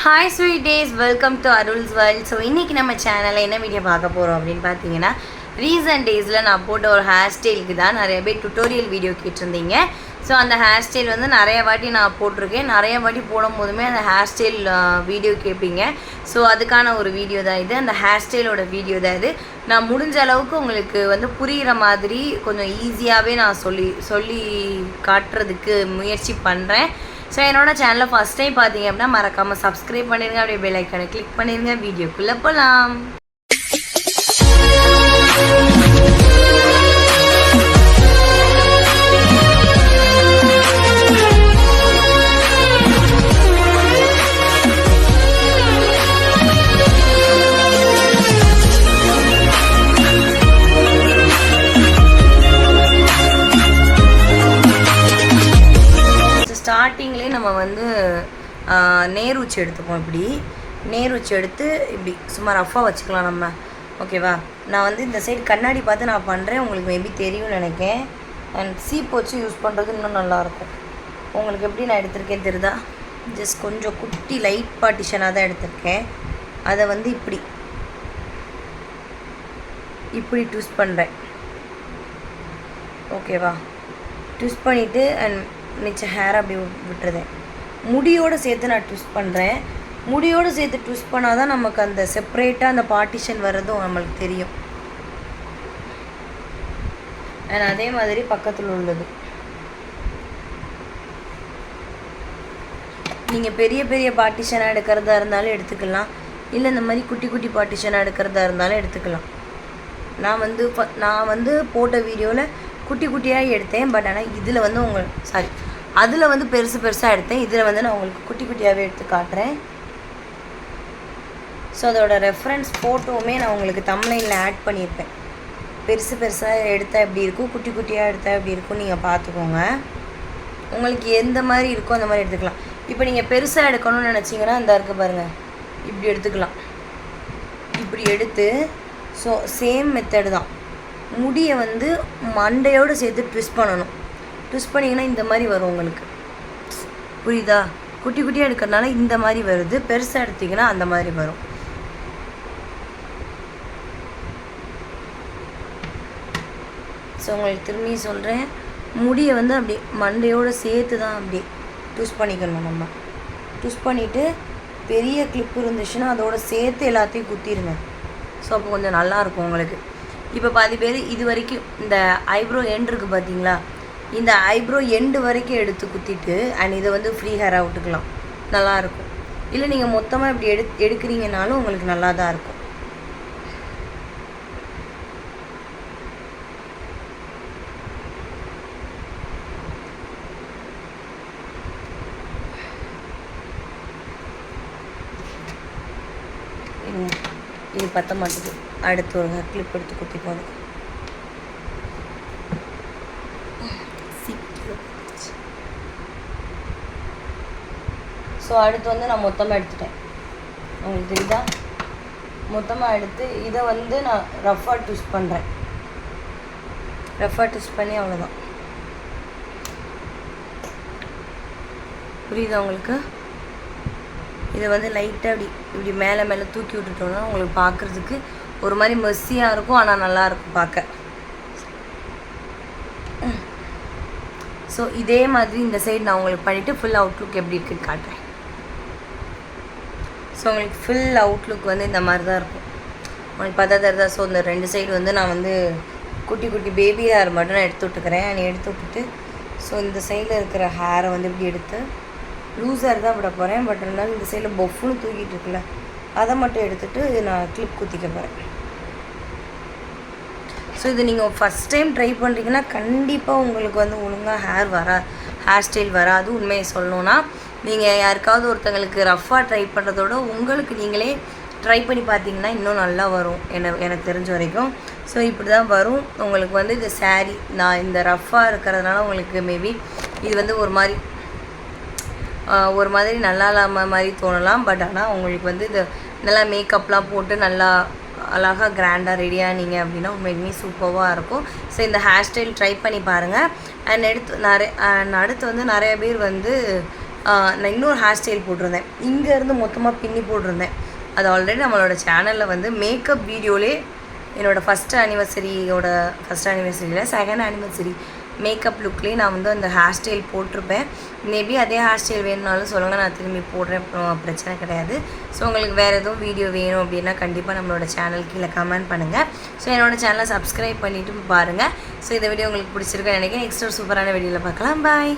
Hi sweet days, welcome to Arul's world. So இன்றைக்கி நம்ம சேனலில் என்ன வீடியோ பார்க்க போகிறோம் அப்படின்னு பார்த்தீங்கன்னா, ரீசன்ட் டேஸில் நான் போட்ட ஒரு ஹேர் ஸ்டைலுக்கு தான் நிறைய பேர் டுட்டோரியல் வீடியோ கேட்டிருந்தீங்க. ஸோ அந்த ஹேர் ஸ்டைல் வந்து நிறைய வாட்டி நான் போட்டிருக்கேன். நிறைய வாட்டி போடும் போதுமே அந்த ஹேர் ஸ்டைல் வீடியோ கேட்பீங்க. ஸோ அதுக்கான ஒரு வீடியோ தான் இது, அந்த ஹேர் ஸ்டைலோட வீடியோ தான் இது. நான் முடிஞ்ச அளவுக்கு உங்களுக்கு வந்து புரிகிற மாதிரி கொஞ்சம் ஈஸியாகவே நான் சொல்லி காட்டுறதுக்கு முயற்சி பண்ணுறேன். ஸோ என்னோடய சேனலில் ஃபஸ்ட் டைம் பார்த்தீங்க அப்படின்னா மறக்காமல் சப்ஸ்கிரைப் பண்ணிடுங்க, அப்படியே பெல் ஐக்கானை கிளிக் பண்ணிடுங்க. வீடியோக்குள்ளே போகலாம். ஸ்டார்டிங்லேயே நம்ம வந்து நேர் உச்சி எடுத்துப்போம். இப்படி நேர் உச்சி எடுத்து இப்படி சும்மா ரஃபாக வச்சுக்கலாம் நம்ம, ஓகேவா? நான் வந்து இந்த சைடு கண்ணாடி பார்த்து நான் பண்ணுறேன், உங்களுக்கு மேபி தெரியும்னு நினைக்கிறேன். அண்ட் சீப் வச்சு யூஸ் பண்ணுறது இன்னும் நல்லாயிருக்கும். உங்களுக்கு எப்படி நான் எடுத்திருக்கேன் தெரியுதா? ஜஸ்ட் கொஞ்சம் குட்டி லைட் பார்ட்டிஷனாக தான் எடுத்திருக்கேன். அதை வந்து இப்படி ட்விஸ்ட் பண்ணுறேன், ஓகேவா? ட்விஸ்ட் பண்ணிவிட்டு அண்ட் மிச்ச ஹேர் அப்படி விட்டுருதேன். முடியோடு சேர்த்து நான் ட்விஸ்ட் பண்ணுறேன். முடியோடு சேர்த்து ட்விஸ்ட் பண்ணால் தான் நமக்கு அந்த செப்பரேட்டாக அந்த பார்ட்டிஷன் வர்றதும் நம்மளுக்கு தெரியும். அண்ட் அதே மாதிரி பக்கத்தில் உள்ளது நீங்கள் பெரிய பெரிய பார்ட்டிஷனாக எடுக்கிறதா இருந்தாலும் எடுத்துக்கலாம், இல்லை இந்த மாதிரி குட்டி குட்டி பார்ட்டிஷனாக எடுக்கிறதா இருந்தாலும் எடுத்துக்கலாம். நான் வந்து போட்ட வீடியோவில் குட்டி குட்டியாக எடுத்தேன். பட் ஆனால் இதில் வந்து அதில் வந்து பெருசாக எடுத்தேன். இதில் வந்து நான் உங்களுக்கு குட்டி குட்டியாகவே எடுத்து காட்டுறேன். ஸோ அதோட ரெஃபரன்ஸ் ஃபோட்டோவுமே நான் உங்களுக்கு தம்ப்நெயிலில் ஆட் பண்ணியிருப்பேன். பெருசாக எடுத்தால் எப்படி இருக்கும், குட்டி குட்டியாக எடுத்தால் எப்படி இருக்கும், நீங்கள் பார்த்துக்கோங்க. உங்களுக்கு எந்த மாதிரி இருக்கோ அந்த மாதிரி எடுத்துக்கலாம். இப்போ நீங்கள் பெருசாக எடுக்கணும்னு நினச்சிங்கன்னா இந்த இருக்குது பாருங்கள், இப்படி எடுத்துக்கலாம். இப்படி எடுத்து ஸோ சேம் மெத்தடு தான். முடியை வந்து மண்டையோடு சேர்த்து ட்விஸ்ட் பண்ணணும். ட்விஸ்ட் பண்ணிங்கன்னா இந்த மாதிரி வரும் உங்களுக்கு, புரியுதா? குட்டி குட்டியாக எடுக்கிறதுனால இந்த மாதிரி வருது, பெருசாக எடுத்திங்கன்னா அந்த மாதிரி வரும். ஸோ உங்களுக்கு திரும்பி சொல்கிறேன், முடியை வந்து அப்படி மண்டையோடு சேர்த்து தான் அப்படி ட்விஸ்ட் பண்ணிக்கணும். நம்ம ட்விஸ்ட் பண்ணிவிட்டு பெரிய கிளிப் இருந்துச்சுன்னா அதோடு சேர்த்து எல்லாத்தையும் குத்திடுங்க. ஸோ அப்போ கொஞ்சம் நல்லாயிருக்கும் உங்களுக்கு. இப்போ பாதி பேர் இது வரைக்கும் இந்த ஐப்ரோ எண்ட் இருக்குது பார்த்தீங்களா, இந்த ஐப்ரோ எண்டு வரைக்கும் எடுத்து குத்திட்டு அண்ட் இதை வந்து ஃப்ரீ ஹேராக விட்டுக்கலாம், நல்லாயிருக்கும். இல்லை நீங்கள் மொத்தமாக இப்படி எடுக்கிறீங்கனாலும் உங்களுக்கு நல்லா தான் இருக்கும். இது பற்ற மாட்டேது, அடுத்து ஒரு கிளிப் எடுத்து குத்தி போதும். ஸோ அடுத்து வந்து நான் மொத்தமாக எடுத்துட்டேன், உங்களுக்கு தெரியுதா? மொத்தமாக எடுத்து இதை வந்து நான் ரஃபாக ட்விஸ்ட் பண்ணுறேன். ரஃபாக ட்விஸ்ட் பண்ணி அவ்வளோதான். புரியுதா உங்களுக்கு? இதை வந்து லைட்டாக இப்படி மேலே தூக்கி விட்டுட்டோன்னா உங்களுக்கு பார்க்குறதுக்கு ஒரு மாதிரி மெஸ்ஸியாக இருக்கும், ஆனால் நல்லாயிருக்கும் பார்க்க. ஸோ இதே மாதிரி இந்த சைடு நான் உங்களுக்கு பண்ணிவிட்டு ஃபுல் அவுட்லுக் எப்படி இருக்குன்னு காட்டுறேன். ஸோ உங்களுக்கு ஃபுல் அவுட்லுக் வந்து இந்த மாதிரி தான் இருக்கும், உங்களுக்கு பார்த்தா தெரியுதா? ஸோ இந்த ரெண்டு சைடு வந்து நான் வந்து குட்டி குட்டி பேபி ஹேர் மட்டும் நான் எடுத்து விட்டுக்கிறேன். நீ எடுத்து விட்டுட்டு ஸோ இந்த சைடில் இருக்கிற ஹேரை வந்து இப்படி எடுத்து லூஸாக தான் விட போகிறேன். பட் இருந்தாலும் இந்த சைடில் பொஃப்னு தூக்கிட்டு இருக்குல்ல, அதை மட்டும் எடுத்துகிட்டு நான் கிளிப் குத்திக்க போகிறேன். ஸோ இது நீங்கள் ஃபஸ்ட் டைம் ட்ரை பண்ணுறீங்கன்னா கண்டிப்பாக உங்களுக்கு வந்து ஒழுங்காக ஹேர் ஸ்டைல் வராது. உண்மையை சொல்லணுன்னா நீங்கள் யாருக்காவது ஒருத்தங்களுக்கு ரஃபாக ட்ரை பண்ணுறதோட உங்களுக்கு நீங்களே ட்ரை பண்ணி பார்த்தீங்கன்னா இன்னும் நல்லா வரும், எனக்கு தெரிஞ்ச வரைக்கும். ஸோ இப்படி தான் வரும் உங்களுக்கு வந்து இந்த சாரீ. நான் இந்த ரஃபாக இருக்கிறதுனால உங்களுக்கு மேபி இது வந்து ஒரு மாதிரி நல்லா இல்லாமல் மாதிரி தோணலாம். பட் ஆனால் உங்களுக்கு வந்து இது நல்லா மேக்கப்லாம் போட்டு நல்லா அழகாக கிராண்டாக ரெடியானீங்க அப்படின்னா உண்மையுமே சூப்பராக இருக்கும். ஸோ இந்த ஹேர் ஸ்டைல் ட்ரை பண்ணி பாருங்கள். அண்ட் அடுத்து வந்து நிறைய பேர் வந்து நான் இன்னொரு ஹேர் ஸ்டைல் போட்டிருந்தேன், இங்கேருந்து மொத்தமாக பின்னி போட்டிருந்தேன். அது ஆல்ரெடி நம்மளோட சேனலில் வந்து மேக்கப் வீடியோலே என்னோடய ஃபஸ்ட் ஆனிவர்சரியில் செகண்ட் ஆனிவர்சரி மேக்கப் லுக்லேயே நான் வந்து அந்த ஹேர் ஸ்டைல் போட்டிருப்பேன். மேபி அதே ஹேர் ஸ்டைல் வேணும்னாலும் சொல்லுங்கள், நான் திரும்பி போடுறேன், பிரச்சனை கிடையாது. ஸோ உங்களுக்கு வேறு எதுவும் வீடியோ வேணும் அப்படின்னா கண்டிப்பாக நம்மளோட சேனல் கீழே கமெண்ட் பண்ணுங்கள். ஸோ என்னோடய சேனலை சப்ஸ்கிரைப் பண்ணிவிட்டு பாருங்கள். ஸோ இந்த வீடியோ உங்களுக்கு பிடிச்சிருக்குன்னு நினைக்கிறேன். நெக்ஸ்ட் ஒரு சூப்பரான வீடியோவில் பார்க்கலாம். பாய்.